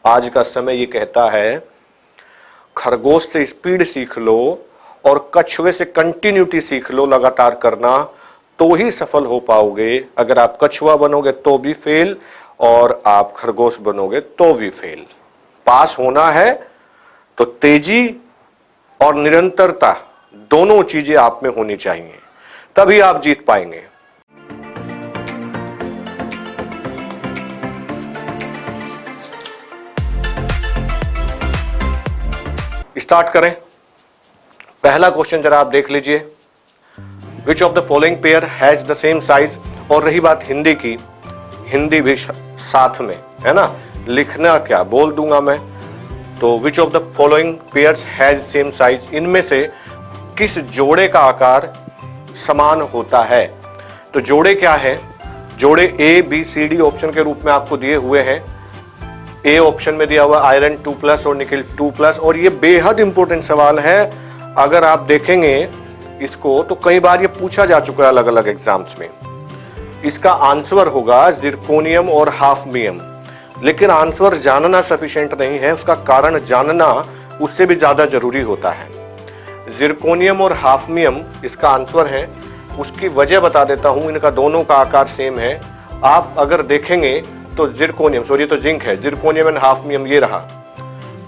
आज का समय ये कहता है खरगोश से स्पीड सीख लो और कछुए से कंटिन्यूटी सीख लो, लगातार करना, तो ही सफल हो पाओगे। अगर आप कछुआ बनोगे तो भी फेल और आप खरगोश बनोगे तो भी फेल। पास होना है तो तेजी और निरंतरता दोनों चीजें आप में होनी चाहिए, तभी आप जीत पाएंगे। स्टार्ट करें। पहला क्वेश्चन जरा आप देख लीजिए। विच of the following pair has the same size. और रही बात हिंदी की, हिंदी भी साथ में है ना, लिखना क्या बोल दूंगा मैं। तो विच of the following pairs has same size, इनमें से किस जोड़े का आकार समान होता है। तो जोड़े क्या है, जोड़े A B C D option के रूप में आपको दिए हुए हैं। ए ऑप्शन में दिया हुआ आयरन 2+ और निकेल 2+। और ये बेहद इंपॉर्टेंट सवाल है, अगर आप देखेंगे इसको तो कई बार ये पूछा जा चुका है अलग अलग एग्जाम्स में। इसका आंसर होगा जिरकोनियम और हाफनियम। लेकिन आंसर जानना सफिशिएंट नहीं है, उसका कारण जानना उससे भी ज्यादा जरूरी होता है। जिरकोनियम और हाफनियम इसका आंसर है। उसकी वजह बता देता हूं, इनका दोनों का आकार सेम है। आप अगर देखेंगे तो जिरकोनियम, सॉरी तो जिंक है, जिरकोनियम एंड हाफनियम ये रहा।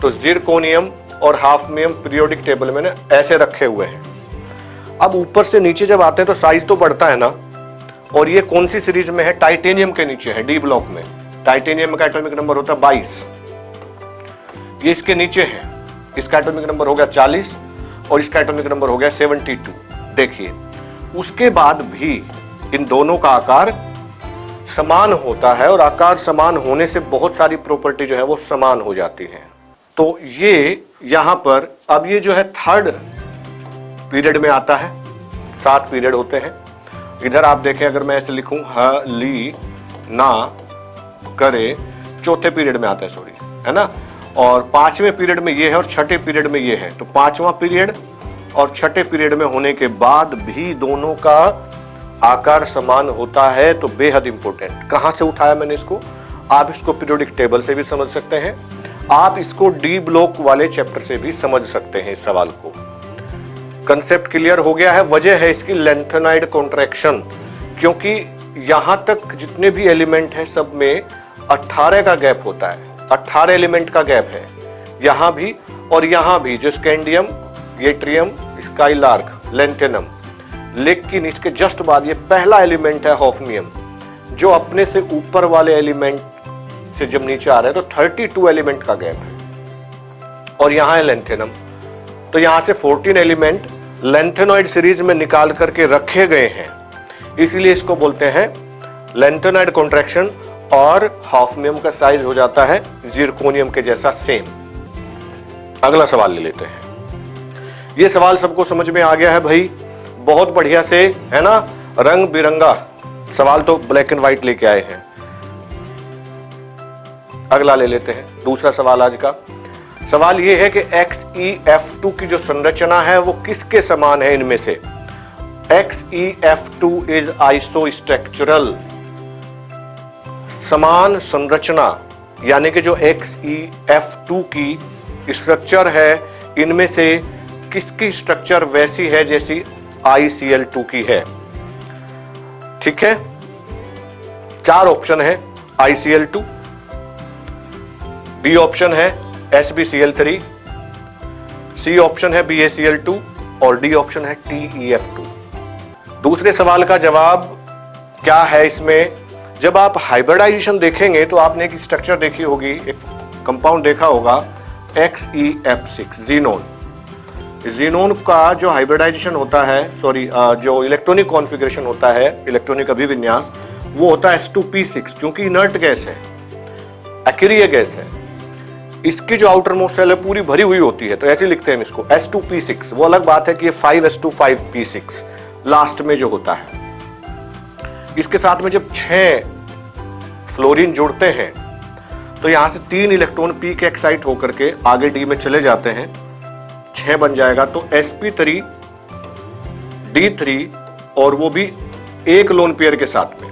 तो जिरकोनियम और हाफनियम पीरियोडिक टेबल में ना ऐसे रखे हुए हैं। अब ऊपर से नीचे जब आते हैं तो साइज तो बढ़ता है ना। और ये कौन सी सीरीज में है, टाइटेनियम के नीचे है, डी ब्लॉक में। टाइटेनियम का एटॉमिक नंबर होता है 22, ये इसके नीचे है। इसका एटॉमिक नंबर हो गया 40 और इसका एटॉमिक नंबर हो गया 72। देखिए उसके बाद भी इन दोनों का आकार समान होता है और आकार समान होने से बहुत सारी प्रॉपर्टी जो है वो समान हो जाती है। तो ये यहां पर अब ये जो है थर्ड पीरियड में आता है, 7 पीरियड होते हैं। इधर आप देखें, अगर मैं ऐसे लिखूं ह ली ना करे, चौथे पीरियड में आता है, सॉरी है ना। और 5वें पीरियड में ये है और 6ठे पीरियड में ये है। तो 5वां पीरियड और 6ठे पीरियड में होने के बाद भी दोनों का आकार समान होता है, तो बेहद इंपॉर्टेंट। कहां से उठाया मैंने इसको, आप इसको पीरियोडिक टेबल से भी समझ सकते हैं, आप इसको डी ब्लॉक वाले चैप्टर से भी समझ सकते हैं। इस सवाल को कंसेप्ट क्लियर हो गया है। वजह है इसकी लैंथेनॉइड कॉन्ट्रैक्शन, क्योंकि यहां तक जितने भी एलिमेंट है सब में 18 का गैप होता है, 18 एलिमेंट का गैप है यहां भी और यहां भी, जो स्कैंडियम, येट्रियम, स्काईलार्क, लैंटेनम। लेकिन इसके जस्ट बाद ये पहला एलिमेंट है हाफनियम, जो अपने से ऊपर वाले एलिमेंट से जब नीचे आ रहा है तो 32 एलिमेंट का गैप है। और यहां है लैंथेनम। तो यहां से 14 एलिमेंट लैंथेनॉइड सीरीज में निकाल करके रखे गए हैं, इसीलिए इसको बोलते हैं लैंथेनॉइड कॉन्ट्रैक्शन। और हाफनियम का साइज हो जाता है जिरकोनियम के जैसा सेम। अगला सवाल ले लेते हैं। ये सवाल सबको समझ में आ गया है भाई, बहुत बढ़िया से, है ना, रंग बिरंगा सवाल तो ब्लैक एंड व्हाइट लेके आए हैं। अगला ले लेते हैं, दूसरा सवाल आज का। सवाल यह है कि XeF2 की जो संरचना है वो किसके समान है इनमें से। XeF2 इज आइसोस्ट्रक्चरल, समान संरचना, यानी कि जो XeF2 की स्ट्रक्चर है इनमें से किसकी स्ट्रक्चर वैसी है जैसी ICl2 की है। ठीक है, 4 ऑप्शन है, ICl2, B ऑप्शन है SbCl3, C ऑप्शन है BaCl2 और D ऑप्शन है TeF2। दूसरे सवाल का जवाब क्या है इसमें, जब आप हाइब्रिडाइजेशन देखेंगे तो आपने एक स्ट्रक्चर देखी होगी, एक कंपाउंड देखा होगा XeF6 जीनोन। जीनोन का जो हाइब्रिडाइजेशन होता है, सॉरी जो इलेक्ट्रॉनिक कॉन्फ़िगरेशन होता है, इलेक्ट्रॉनिक अभिविन्यास, वो होता है S2p6, क्योंकि इनर्ट गैस है, अकेरिय गैस है। इसकी जो आउटर मोस्ट सेल है पूरी भरी हुई होती है, तो ऐसे लिखते हैं इसको S2p6। वो अलग बात है कि ये 5s2 लास्ट में जो होता है। इसके साथ में जब 6 फ्लोरीन जुड़ते हैं तो यहां से 3 इलेक्ट्रॉन p के एक्साइट होकर के आगे D में चले जाते हैं, 6 बन जाएगा। तो sp3 D3 और वो भी एक लोन पेयर के साथ में।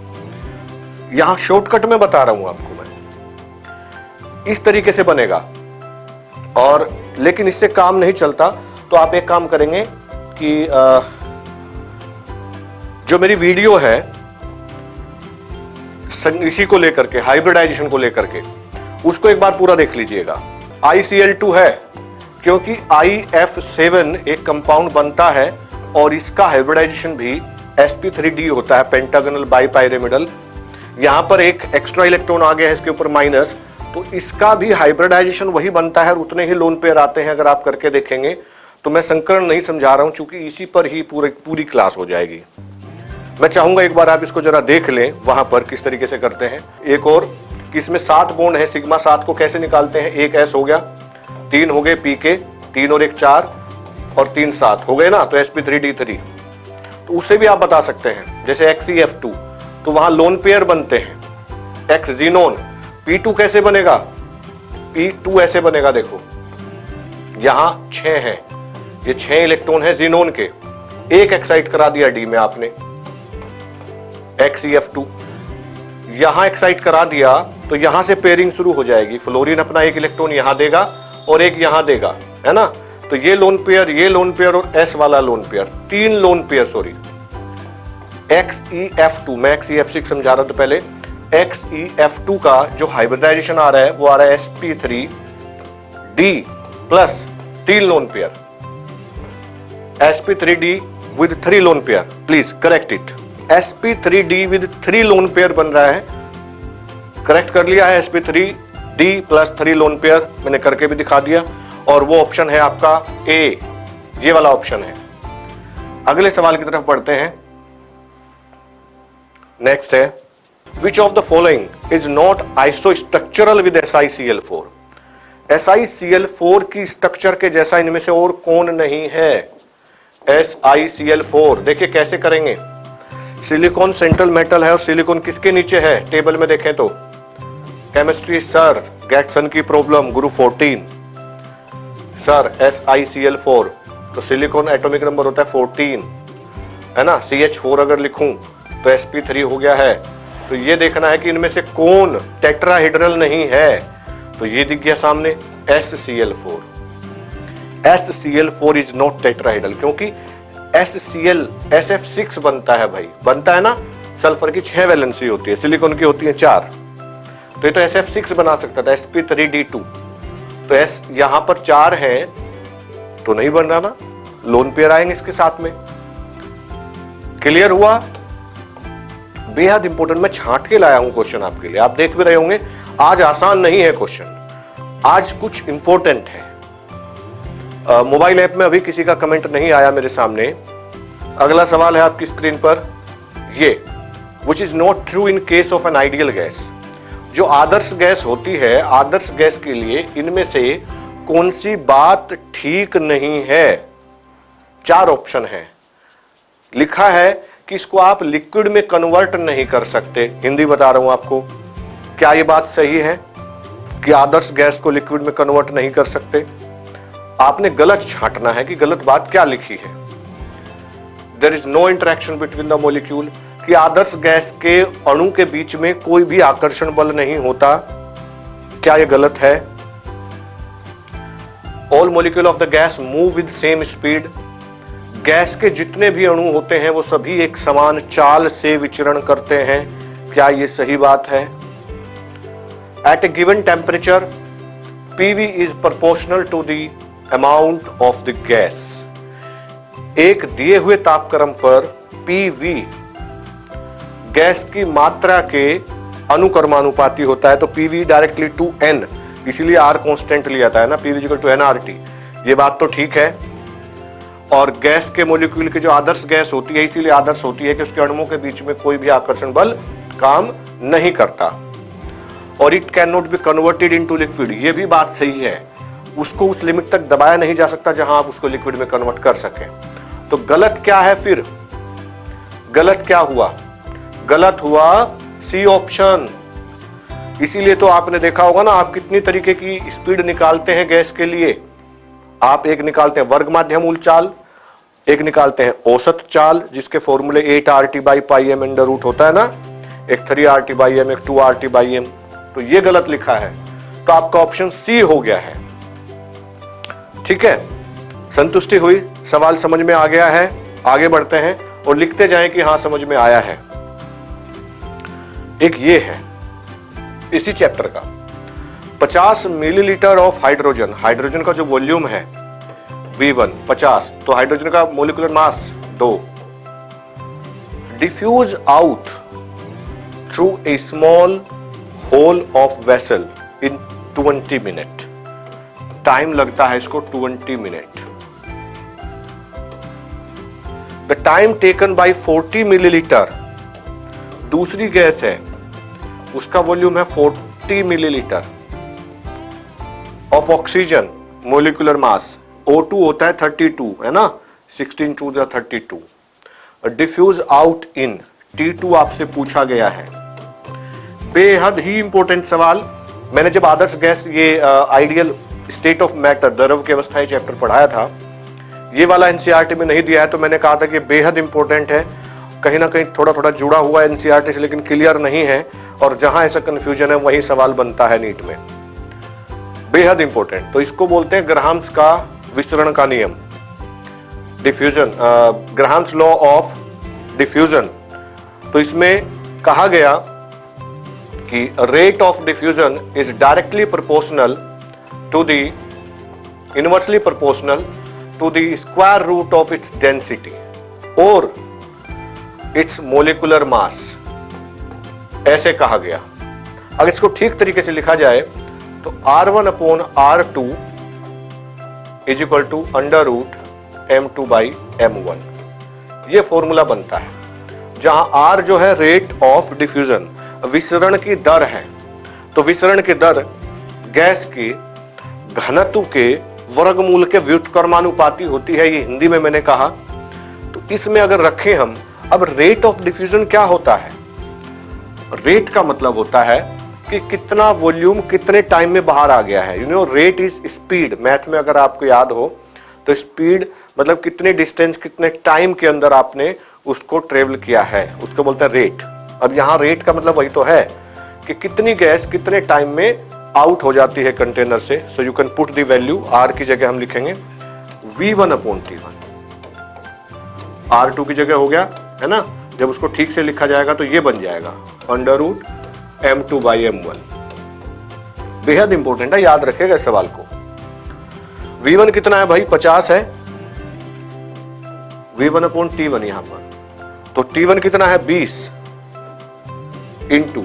यहां शॉर्टकट में बता रहा हूं आपको मैं, इस तरीके से बनेगा। और लेकिन इससे काम नहीं चलता, तो आप एक काम करेंगे कि जो मेरी वीडियो है इसी को लेकर के, हाइब्रिडाइजेशन को लेकर के, उसको एक बार पूरा देख लीजिएगा। ICl2 है क्योंकि IF7 एक कंपाउंड बनता है और इसका हाइब्रिडाइजेशन भी sp3d होता है, पेंटागोनल बाइपाइरेमिडल। यहां पर एक एक्स्ट्रा इलेक्ट्रॉन आ गया है इसके ऊपर माइनस, तो इसका भी हाइब्रिडाइजेशन वही बनता है और उतने ही लोन पेयर आते हैं। अगर आप करके देखेंगे तो मैं संकरण नहीं समझा रहा हूं, चूंकि इसी पर ही पूरी क्लास हो जाएगी। मैं चाहूंगा एक बार आप इसको जरा देख लें वहां पर किस तरीके से करते हैं। एक और कि इसमें 7 बॉन्ड है, सिग्मा 7 को कैसे निकालते हैं। एक S हो गया, 3 हो गए pk, 3 और 1 4 और 3 7 हो गए ना, तो sp3d3। तो उसे भी आप बता सकते हैं, जैसे XeF2 तो वहां लोन पेयर बनते हैं। X जीनोन, P2 कैसे बनेगा, P2 ऐसे बनेगा, देखो यहां 6 है, ये 6 इलेक्ट्रॉन है जीनोन के, एक एक्साइट करा दिया D में आपने, XeF2 यहां एक्साइट करा दिया तो यहां से पेयरिंग शुरू हो जाएगी। फ्लोरीन अपना एक इलेक्ट्रॉन यहां देगा और एक यहां देगा, है ना। तो ये लोन पेयर, ये लोन पेयर और S वाला lone pair, 3 lone pair, sorry XeF2, मैं XeF6 समझा रहा था पहले। XeF2 का जो हाइब्रिडाइजेशन आ रहा है वो आ रहा है sp3d plus 3 lone pair, sp3d with 3 lone pair, please correct it. sp3d with 3 lone pair बन रहा है, करेक्ट कर लिया है। sp3d प्लस 3 लोन पेयर मैंने करके भी दिखा दिया, और वो ऑप्शन है आपका A, ये वाला ऑप्शन है। अगले सवाल की तरफ बढ़ते हैं। नेक्स्ट है, which of the following is not isostructural with SiCl4। SiCl4 की स्ट्रक्चर के जैसा इनमें से और कौन नहीं है। SiCl4 देखिए कैसे करेंगे। सिलिकॉन सेंट्रल मेटल है और सिलिकॉन किसके नीचे है, टेबल में देखें तो केमिस्ट्री सर, गैटसन की प्रॉब्लम गुरु 14 सर, SiCl4 तो सिलिकॉन एटॉमिक नंबर होता है 14, है ना। CH4 अगर लिखूं तो sp3 हो गया है। तो ये देखना है कि इनमें से कौन टेट्राहेड्रल नहीं है, तो ये दिख गया सामने SCl4। SCl4 is not tetrahedral, क्योंकि SCl SF6 बनता है भाई, बनता है ना। सल्फर की 6 वैलेंसी होती है, सिलिकॉन की होती है 4, तो ये तो SF6 बना सकता था, sp3d2। तो S यहां पर 4 है तो नहीं बन रहा ना, लोन पेयर आएंगे इसके साथ में। क्लियर हुआ। बेहद इंपॉर्टेंट, मैं छांट के लाया हूं क्वेश्चन आपके लिए, आप देख भी रहे होंगे। आज आसान नहीं है क्वेश्चन, आज कुछ इंपॉर्टेंट है। मोबाइल ऐप में अभी किसी का कमेंट नहीं आया मेरे सामने। अगला सवाल है आपकी स्क्रीन पर, ये which is not true in case of an ideal gas. जो आदर्श गैस होती है, आदर्श गैस के लिए इनमें से कौन सी बात ठीक नहीं है। 4 ऑप्शन है, लिखा है कि इसको आप लिक्विड में कन्वर्ट नहीं कर सकते। हिंदी बता रहा हूं आपको, क्या ये बात सही है कि आदर्श गैस को लिक्विड में कन्वर्ट नहीं कर सकते। आपने गलत छांटना है कि गलत बात क्या लिखी है। There is no interaction between the molecule, कि आदर्श गैस के अणु के बीच में कोई भी आकर्षण बल नहीं होता, क्या यह गलत है। All molecule of the gas move with same speed, gas के जितने भी अणु होते हैं वो सभी एक समान चाल से विचरण करते हैं, क्या यह सही बात है। At a given temperature PV is proportional to the amount of the gas, एक दिए हुए तापक्रम पर PV गैस की मात्रा के अनुक्रमानुपाती होता है। तो PV डायरेक्टली टू N, इसीलिए R कांस्टेंट लिया था, है ना, PV इक्वल टू nRT। ये बात तो ठीक है। और गैस के मॉलिक्यूल की जो आदर्श गैस होती है, इसीलिए आदर्श होती है कि उसके अणुओं के बीच में कोई भी आकर्षण बल काम नहीं करता। और it can not be converted into liquid, ये भी बात सही है। उसको उस लिमिट तक दबाया नहीं जा सकता जहां आप उसको लिक्विड में कन्वर्ट कर सकें। तो गलत क्या है फिर, गलत क्या हुआ, गलत हुआ सी ऑप्शन। इसीलिए तो आपने देखा होगा ना, आप कितनी तरीके की स्पीड निकालते हैं गैस के लिए। आप एक निकालते हैं वर्ग माध्यमूल चाल, एक निकालते हैं औसत चाल, जिसके फॉर्मूले 8RT/πm अंडर रूट होता है ना, एक 3RT/m, एक 2RT/m। तो ये गलत लिखा है। तो आपका ऑप्शन सी हो गया है। ठीक है, संतुष्टि हुई, सवाल समझ में आ गया है? आगे बढ़ते हैं और लिखते जाएं कि हाँ समझ में आया है। एक ये है इसी चैप्टर का, 50 मिलीलीटर ऑफ हाइड्रोजन, हाइड्रोजन का जो वॉल्यूम है V1 50, तो हाइड्रोजन का molecular mass 2, diffuse out through a small hole of vessel in 20 minute. Time लगता है इसको 20 minute. The time taken by 40 millilitre, दूसरी गैस है उसका वॉल्यूम है 40 millilitre of oxygen, molecular mass O2 होता है 32, है ना, 16 to the 32। Diffuse out in T2 आपसे पूछा गया है। बेहद ही इंपॉर्टेंट सवाल। मैंने जब आदर्श गैस, ये आइडियल स्टेट ऑफ मैटर, द्रव की अवस्था चैप्टर पढ़ाया था, ये वाला एनसीईआरटी में नहीं दिया है, तो मैंने कहा था कि बेहद इंपॉर्टेंट है, कहीं ना कहीं थोड़ा थोड़ा जुड़ा हुआ एनसीईआरटी से, लेकिन क्लियर नहीं है, और जहां ऐसा कंफ्यूजन है वही सवाल बनता है नीट में। बेहद इंपॉर्टेंट। तो इसको बोलते हैं ग्राहम्स का विसरण का नियम, diffusion, Graham's law of diffusion. तो इसमें कहा गया कि rate of diffusion is directly proportional to the, inversely proportional to the square root of its density और इट्स मोलिकुलर मास, ऐसे कहा गया। अगर इसको ठीक तरीके से लिखा जाए तो R1/R2 is equal to √M2/M1, ये फॉर्मूला बनता है, जहां R जो है रेट ऑफ डिफ्यूजन, विसरण की दर है। तो विसरण की दर गैस की घनत्व के वर्गमूल के व्युत्क्रमानुपाती होती है, ये हिंदी में मैंने कहा। तो इसमें अगर रखें हम, अब रेट ऑफ डिफ्यूजन क्या होता है? रेट का मतलब होता है कि कितना वॉल्यूम कितने टाइम में बाहर आ गया है। You know, rate is speed. Math में अगर आपको याद हो तो स्पीड मतलब कितने डिस्टेंस, कितने टाइम के अंदर आपने उसको ट्रेवल किया है, उसको बोलते हैं रेट। अब यहाँ रेट का मतलब वही तो है कि कितनी गैस कितने टाइम में आउट हो जाती है कंटेनर से। So you can put the value, R की जगह हम लिखेंगे V1/T1, R2 की जगह हो गया, है ना। जब उसको ठीक से लिखा जाएगा तो ये बन जाएगा √M2/M1। बेहद इंपॉर्टेंट है, याद रखेगा इस सवाल को। V1 कितना है भाई? 50 है, V1/T1 यहां पर, तो T1 कितना है? 20 इंटू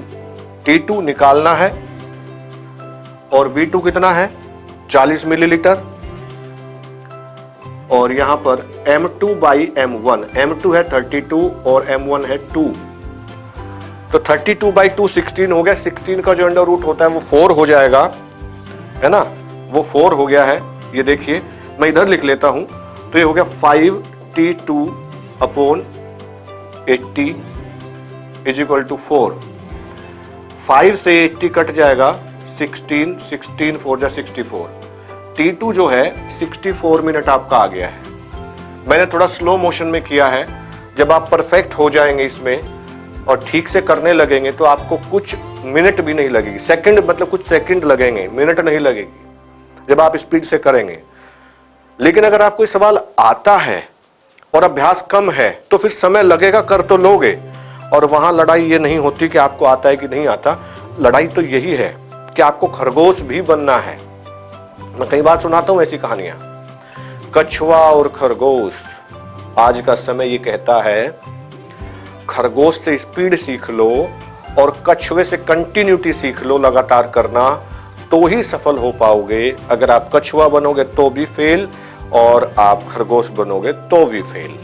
T2 निकालना है, और V2 कितना है? 40 मिलीलीटर, और यहां पर M2/M1, M2 है 32 और M1 है 2, तो 32/2 16 हो गया। 16 का जो अंडर रूट होता है वो 4 हो जाएगा, है ना, वो 4 हो गया है। ये देखिए, मैं इधर लिख लेता हूं, तो ये हो गया 5T2/80 इज इक्वल टू 4। 5 से 80 कट जाएगा, 16, 16 4 जा 64। T2 जो है 64 मिनट आपका आ गया है। मैंने थोड़ा स्लो मोशन में किया है। जब आप परफेक्ट हो जाएंगे इसमें और ठीक से करने लगेंगे तो आपको कुछ मिनट भी नहीं लगेगी, सेकंड मतलब कुछ सेकंड लगेंगे, मिनट नहीं लगेगी जब आप स्पीड से करेंगे। लेकिन अगर आपको ये सवाल आता है और अभ्यास कम है तो फिर समय लगेगा, कर तो लोगे। और वहां लड़ाई ये नहीं होती कि आपको आता है कि नहीं आता, लड़ाई तो यही है कि आपको खरगोश भी बनना है। मैं कई बार सुनाता हूं ऐसी कहानियां, कछुआ और खरगोश। आज का समय ये कहता है खरगोश से स्पीड सीख लो और कछुए से कंटिन्यूटी सीख लो, लगातार करना, तो ही सफल हो पाओगे। अगर आप कछुआ बनोगे तो भी फेल, और आप खरगोश बनोगे तो भी फेल।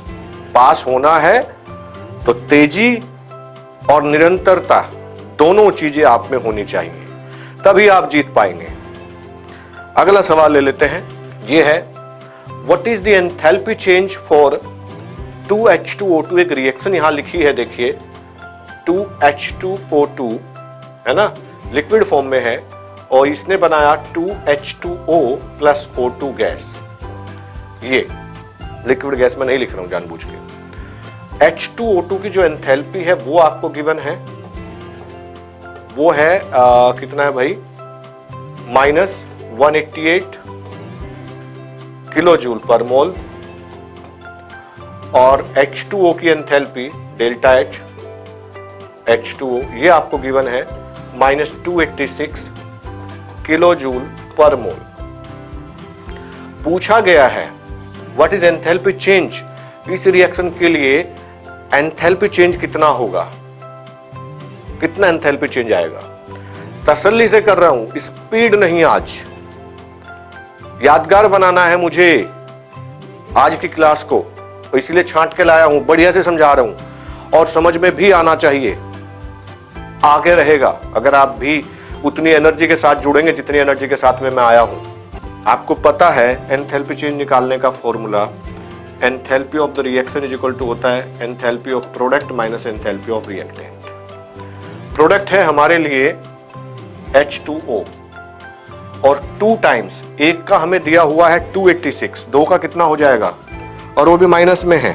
पास होना है तो तेजी और निरंतरता दोनों चीजें आप में होनी चाहिए, तभी आप जीत पाएंगे। अगला सवाल ले लेते हैं, ये है what is the enthalpy change for 2H2O2। एक रिएक्शन यहां लिखी है, देखिए 2H2O2, है ना, लिक्विड फॉर्म में है, और इसने बनाया 2H2O प्लस O2 गैस। ये लिक्विड गैस में नहीं लिख रहा हूं जानबूझ के। H2O2 की जो एंथैल्पी है वो आपको गिवन है, वो है कितना है भाई? माइनस 188 किलो जूल पर मोल, और H2O की एंथैल्पी डेल्टा H H2O ये आपको गिवन है माइनस 286 किलो जूल पर मोल। पूछा गया है व्हाट इज एंथैल्पी चेंज, इस रिएक्शन के लिए एंथैल्पी चेंज कितना होगा, कितना एंथैल्पी चेंज आएगा। तसल्ली से कर रहा हूं, स्पीड नहीं, आज यादगार बनाना है मुझे आज की क्लास को, तो इसलिए छांट के लाया हूं, बढ़िया से समझा रहा हूं और समझ में भी आना चाहिए, आगे रहेगा अगर आप भी उतनी एनर्जी के साथ जुड़ेंगे जितनी एनर्जी के साथ में मैं आया हूं। आपको पता है एंथैल्पी चेंज निकालने का formula, enthalpy of the reaction is equal to होता है enthalpy of product minus enthalpy of reactant. Product है हमारे लिए H2O और 2 टाइम्स, एक का हमें दिया हुआ है 286, 2 का कितना हो जाएगा, और वो भी माइनस में है,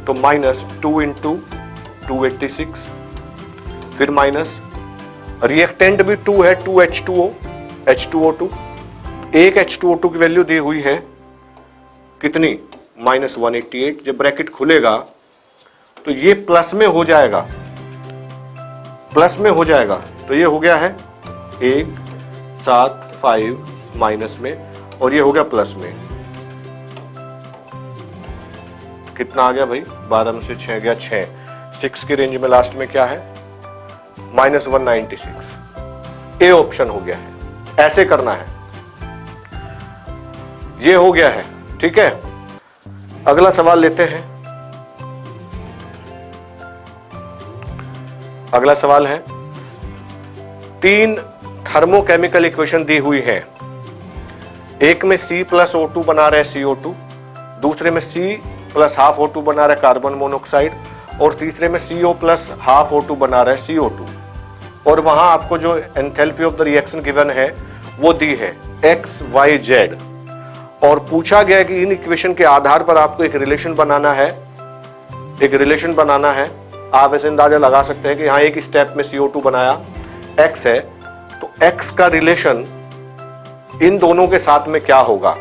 तो माइनस 2 इंटू 286, फिर माइनस रिएक्टेंट भी 2 है, 2 H2O2, एक H2O2 की वैल्यू दी हुई है कितनी, माइनस 188। जब ब्रैकेट खुलेगा तो ये प्लस में हो जाएगा, प्लस में हो जाएगा, तो ये हो गया है 175 माइनस में, और ये हो गया प्लस में, कितना आ गया भाई, 12 में से 6 गया 6, 6 की रेंज में लास्ट में क्या है, माइनस 196। ए ऑप्शन हो गया है, ऐसे करना है, ये हो गया है, ठीक है। अगला सवाल लेते हैं। अगला सवाल है, 3 थर्मोकेमिकल इक्वेशन दी हुई है, एक में C प्लस O2 बना रहे CO2, दूसरे में C प्लस हाफ O2 बना रहे कार्बन मोनोऑक्साइड, और तीसरे में CO प्लस हाफ O2 बना रहे CO2, और वहां आपको जो enthalpy of the reaction given है वो दी है X, Y, Z, और पूछा गया कि इन इक्वेशन के आधार पर आपको एक रिलेशन बनाना है, एक रिलेशन बनाना है। आप ऐसे अंदाजा लगा सकते हैं कि यहाँ एक स्टेप में CO2 बनाया, X है, तो X का रिलेशन इन दोनों के साथ में क्या होगा।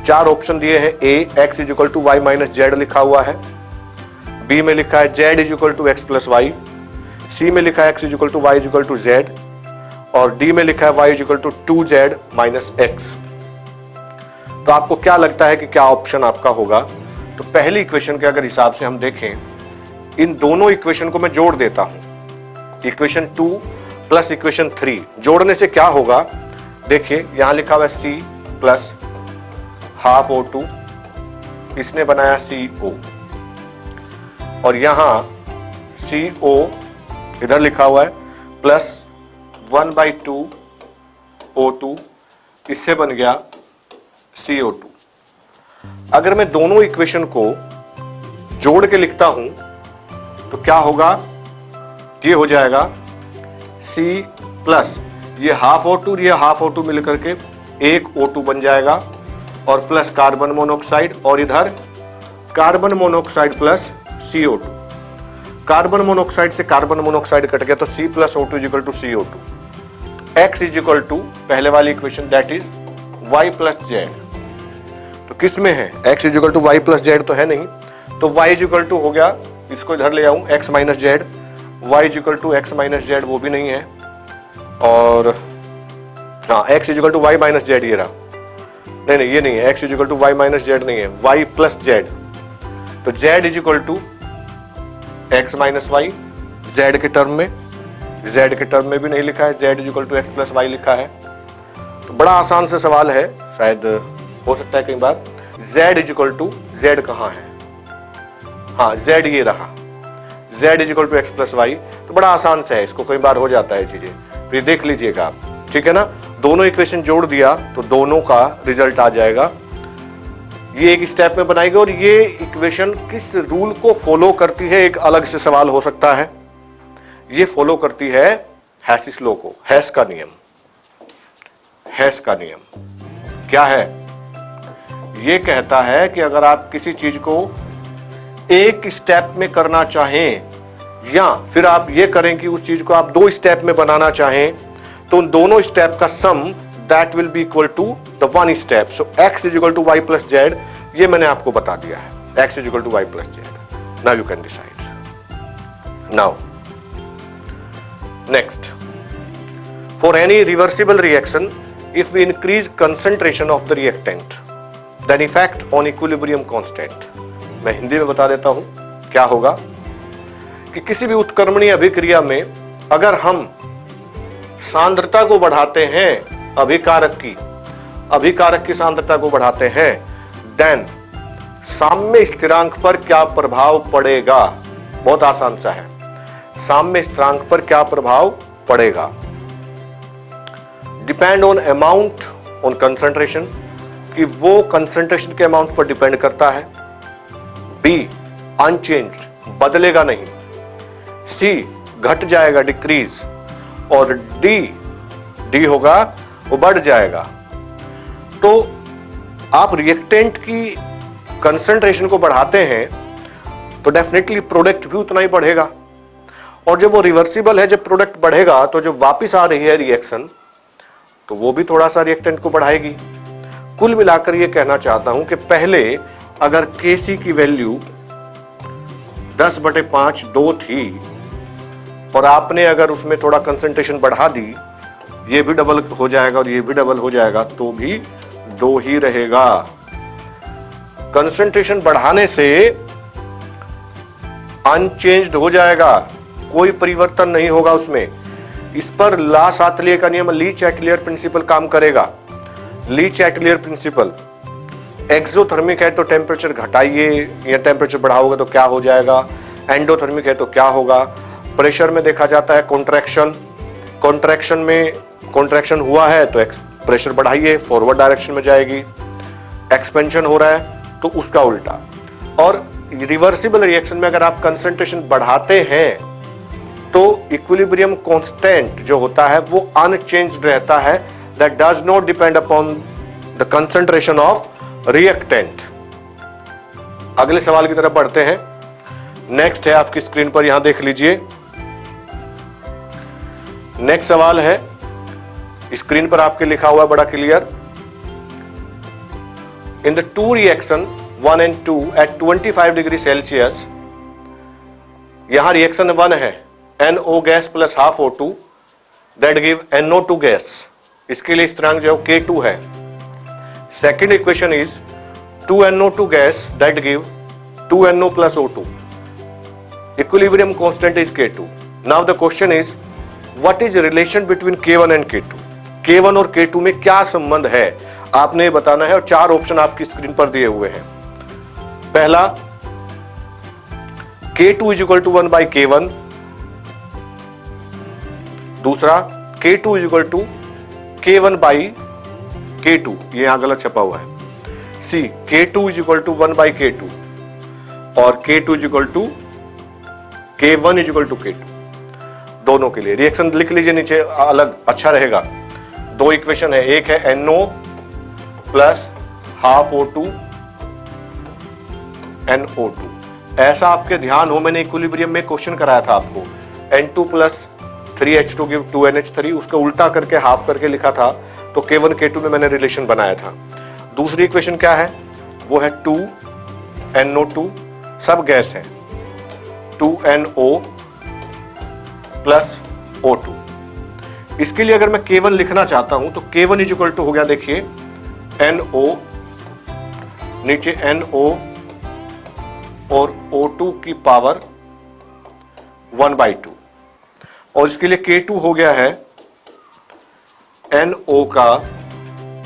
4 ऑप्शन दिए हैं, A X is equal to Y minus Z लिखा हुआ है, B में लिखा है Z is equal to X plus Y, C में लिखा है X is equal to Y is equal to Z, और D में लिखा है Y is equal to 2Z minus X। तो आपको क्या लगता है कि क्या ऑप्शन आपका होगा। तो पहली इक्वेशन के अगर हिसाब से हम देखें, इन दोनों इक्वेशन को मैं जोड़ देता हूं, इक्वेशन 2 प्लस इक्वेशन 3, जोड़ने से क्या होगा, देखिए यहां लिखा हुआ है C प्लस हाफ O2, इसने बनाया CO, और यहां CO इधर लिखा हुआ है प्लस 1/2 O2, इससे बन गया CO2। अगर मैं दोनों इक्वेशन को जोड़ के लिखता हूं तो क्या होगा, ये हो जाएगा C प्लस ये हाफ O2, ये हाफ O2 मिलकर के एक O2 बन जाएगा, और प्लस कार्बन मोनोऑक्साइड, और इधर carbon monoxide plus CO2, carbon monoxide से कार्बन मोनोऑक्साइड कट गया, तो C plus O2 is equal to CO2। X is equal to पहले वाली equation that is Y plus Z, तो किस में है, X is equal to Y plus Z तो है नहीं, तो Y इज इक्वल टू हो गया, इसको इधर ले आऊं X minus Z, Y is equal to X minus Z वो भी नहीं है, और हाँ X is equal to Y minus Z ये रहा, नहीं ये नहीं है, X is equal to Y minus Z नहीं है, Y प्लस Z, तो Z is equal to X minus Y, Z के टर्म में, Z के टर्म में भी नहीं लिखा है, Z is equal to X plus Y लिखा है। तो बड़ा आसान सा सवाल है, शायद हो सकता है कई बार, Z is equal to Z कहाँ है, हाँ Z ये रहा, Z is equal to X plus Y, तो बड़ा आसान सा है, इसको कई बार हो जाता है चीजें, फिर देख लीजिएगा आप, ठीक है ना। दोनों इक्वेशन जोड़ दिया तो दोनों का रिजल्ट आ जाएगा, ये एक स्टेप में बनाएगा, और ये इक्वेशन किस रूल को फॉलो करती है एक अलग से सवाल हो सकता है। ये फॉलो करती है हैसिस लॉ को, हैस का नियम। हैस का नियम क्या है, ये कहता है कि अगर आप किसी चीज को एक स्टेप में करना चाहें, या फिर आप ये करें कि उस चीज को आप 2 स्टेप में बनाना चाहें, तो उन दोनों स्टेप का sum that will be equal to the one step. So x is equal to y plus z, ये मैंने आपको बता दिया है. x is equal to y plus z. Now you can decide. Now next, for any reversible reaction if we increase concentration of the reactant then effect on equilibrium constant. मैं हिंदी में बता देता हूं क्या होगा कि किसी भी उत्क्रमणीय अभिक्रिया में अगर हम सांद्रता को बढ़ाते हैं, अभिकारक की सांद्रता को बढ़ाते हैं, देन साम्य स्थिरांक पर क्या प्रभाव पड़ेगा. बहुत आसान सा है. साम्य स्थिरांक पर क्या प्रभाव पड़ेगा? Depend on amount on concentration, कि वो कंसंट्रेशन के अमाउंट पर डिपेंड करता है. बी अनचेंज्ड, बदलेगा नहीं. सी घट जाएगा, डिक्रीज. और डी होगा वो बढ़ जाएगा. तो आप रिएक्टेंट की कंसंट्रेशन को बढ़ाते हैं तो डेफिनेटली प्रोडक्ट भी उतना ही बढ़ेगा. और जब वो रिवर्सिबल है, जब प्रोडक्ट बढ़ेगा तो जो वापस आ रही है रिएक्शन, तो वो भी थोड़ा सा रिएक्टेंट को बढ़ाएगी. कुल मिलाकर ये कहना चाहता हूं कि पहले अगर Kc की वैल्यू 10/5 2 थी और आपने अगर उसमें थोड़ा कंसंट्रेशन बढ़ा दी, ये भी डबल हो जाएगा और ये भी डबल हो जाएगा, तो भी 2 ही रहेगा. कंसंट्रेशन बढ़ाने से अनचेंज्ड हो जाएगा, कोई परिवर्तन नहीं होगा उसमें. इस पर ला सातलिए का नियम, ली-चैटलियर प्रिंसिपल काम करेगा. ली-चैटलियर प्रिंसिपल, एक्सोथर्मिक है तो टेम्परेचर घटाइए या टेम्परेचर बढ़ाओगे तो क्या हो जाएगा, एंडोथर्मिक है तो क्या होगा. प्रेशर में देखा जाता है कॉन्ट्रैक्शन में कॉन्ट्रैक्शन हुआ है तो प्रेशर बढ़ाइए, फॉरवर्ड डायरेक्शन में जाएगी. एक्सपेंशन हो रहा है तो उसका उल्टा. और रिवर्सिबल रिएक्शन में अगर आप कंसंट्रेशन बढ़ाते हैं तो इक्विलिब्रियम कांस्टेंट जो होता है वो अनचेंज्ड रहता है. That does not depend upon the concentration of reactant. अगले सवाल की तरफ बढ़ते हैं. नेक्स्ट है आपकी स्क्रीन पर, यहां देख लीजिए. नेक्स्ट सवाल है, स्क्रीन पर आपके लिखा हुआ बड़ा clear. In the two reaction 1 and 2 at 25 degree Celsius, यहां रिएक्शन 1 है NO gas plus half O2 that give NO2 gas. इसके लिए स्थिरांक जो K2 है. Second equation is 2NO2 gas that give 2NO plus O2. Equilibrium constant is K2. Now the question is what is relation between K1 and K2. K1 और K2 में क्या संबंध है आपने बताना है. और 4 ऑप्शन आपकी स्क्रीन पर दिए हुए हैं. पहला, K2 is equal to 1/K1. दूसरा, K2 is equal to K1/K2, ये यहां गलत छपा हुआ है. सी, K2 is equal to 1/K2 और K2 is equal to K1 is equal to K2. दोनों के लिए रिएक्शन लिख लीजिए नीचे अलग, अच्छा रहेगा. 2 इक्वेशन है, एक है NO plus half O2 NO2. ऐसा आपके ध्यान हो, मैंने इक्विलिब्रियम में क्वेश्चन कराया था आपको. N2 plus 3H2 give 2NH3, उसका उल्टा करके हाफ करके लिखा था, तो K1 K2 में मैंने रिलेशन बनाया था. दूसरी इक्वेशन क्या है, वो है 2NO2, सब गैस है, 2NO प्लस O2. इसके लिए अगर मैं K1 लिखना चाहता हूं तो K1 इज इक्वल टू हो गया, देखिए NO, नीचे NO और O2 की पावर 1/2. और इसके लिए K2 हो गया है NO का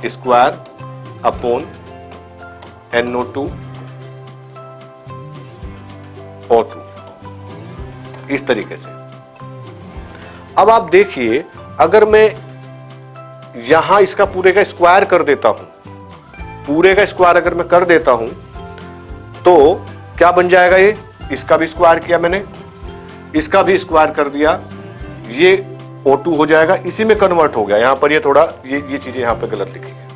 स्क्वायर अपॉन NO2 O2. इस तरीके से. अब आप देखिए, अगर मैं यहां इसका पूरे का स्क्वायर कर देता हूं, पूरे का स्क्वायर अगर मैं कर देता हूं तो क्या बन जाएगा, ये इसका भी स्क्वायर किया मैंने, इसका भी स्क्वायर कर दिया, ये O2 हो जाएगा, इसी में कन्वर्ट हो गया. यहां पर ये थोड़ा ये चीजें यहां पे गलत लिखी है.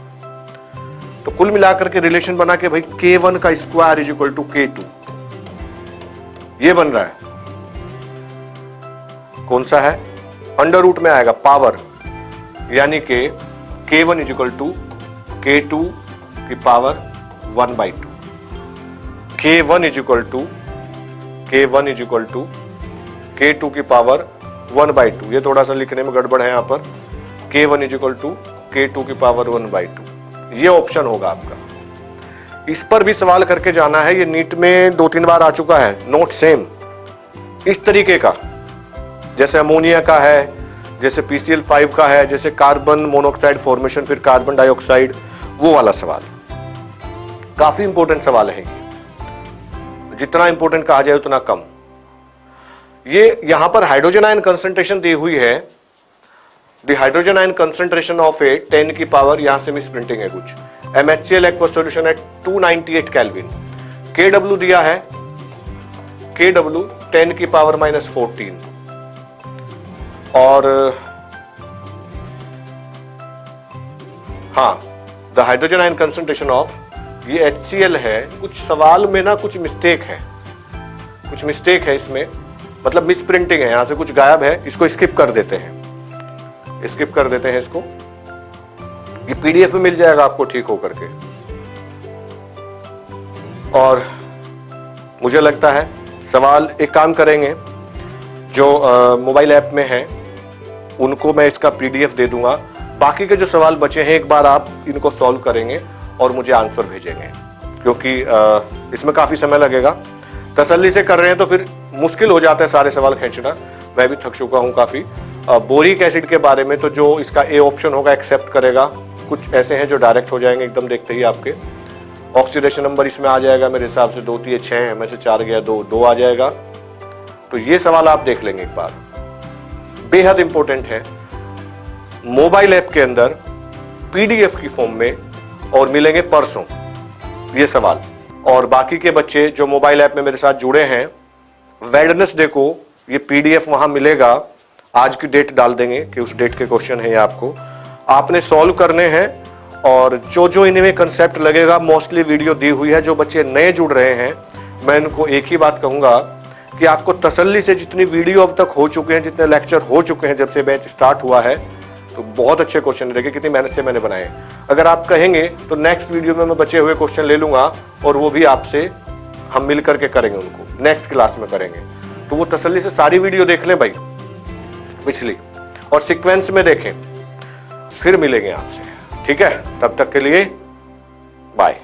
तो कुल मिलाकर के रिलेशन बना के भाई K1 का square is equal to K2, ये बन रहा है. कौन सा है, अंडर रूट में आएगा पावर, यानी कि K1 is equal to K2 की power 1/2, K1 is equal to K2 की पावर 1/2। ये थोड़ा सा लिखने में गड़बड़ है यहाँ पर, K1 is equal to K2 की पावर 1/2। ये ऑप्शन होगा आपका। इस पर भी सवाल करके जाना है, ये नीट में 2-3 बार आ चुका है, नोट सेम इस तरीके का, जैसे अमोनिया का है, जैसे PCl5 का है, जैसे कार्बन मोनोऑक्साइड फॉर्मेशन, फिर कार्बन डाइऑक्साइड, वो वाला सवाल। काफी इंपॉर्टेंट सवाल है ये, जितना इंपॉर्टेंट कहा जाए उतना कम। ये यहां पर हाइड्रोजन आयन कंसंट्रेशन दी हुई है, the hydrogen ion concentration of a 10 की पावर, यहां से मिस प्रिंटिंग है कुछ, MHCl aqueous solution at 298 kelvin. KW दिया है, KW 10 की पावर -14, और हाँ, the hydrogen ion concentration of, ये HCl है। कुछ सवाल में ना कुछ मिस्टेक है इसमें, मतलब मिस प्रिंटिंग है, यहां से कुछ गायब है, इसको स्किप कर देते हैं इसको। ये PDF में मिल जाएगा आपको ठीक होकर के। और मुझे लगता है सवाल एक काम करेंगे, जो मोबाइल ऐप में है उनको मैं इसका PDF दे दूंगा, बाकी के जो सवाल बचे हैं एक बार आप इनको सॉल्व करेंगे और मुझे आंसर भेजेंगे, क्योंकि इसमें काफी समय लगेगा। तसल्ली से कर रहे हैं तो फिर मुश्किल हो जाता है सारे सवाल खींचना, मैं भी थक चुका हूं काफी। बोरिक एसिड के बारे में तो जो इसका ए ऑप्शन होगा एक्सेप्ट करेगा, कुछ ऐसे हैं जो डायरेक्ट हो जाएंगे एकदम देखते ही आपके। ऑक्सीडेशन नंबर इसमें आ जाएगा मेरे हिसाब से 2 3 6 है, में से 4 गया 2 आ जाएगा। तो ये सवाल आप देख लेंगे एक बार, बेहद इंपॉर्टेंट है, मोबाइल ऐप के अंदर PDF की फॉर्म में, और मिलेंगे परसों ये सवाल। और बाकी के बच्चे जो मोबाइल ऐप में मेरे साथ जुड़े हैं, वेडनेसडे को ये PDF वहां मिलेगा, आज की डेट डाल देंगे कि उस डेट के क्वेश्चन है ये आपने सॉल्व करने हैं। और जो इनमें कंसेप्ट लगेगा, मोस्टली वीडियो दी हुई है। जो बच्चे नए जुड़ रहे हैं, मैं इनको एक ही बात कहूंगा कि आपको तसल्ली से जितनी वीडियो अब तक हो चुके हैं, जितने लेक्चर हो चुके हैं जब से बैच स्टार्ट हुआ है, तो बहुत अच्छे क्वेश्चन है। देखिए कितनी मेहनत से मैंने बनाए। अगर आप कहेंगे तो नेक्स्ट वीडियो में मैं बचे हुए क्वेश्चन ले लूंगा और वो भी आपसे हम मिल करके करेंगे, उनको नेक्स्ट क्लास में करेंगे। तो वो तसल्ली से सारी वीडियो देख लें भाई पिछली, और सीक्वेंस में देखें, फिर मिलेंगे आपसे। ठीक है, तब तक के लिए बाय।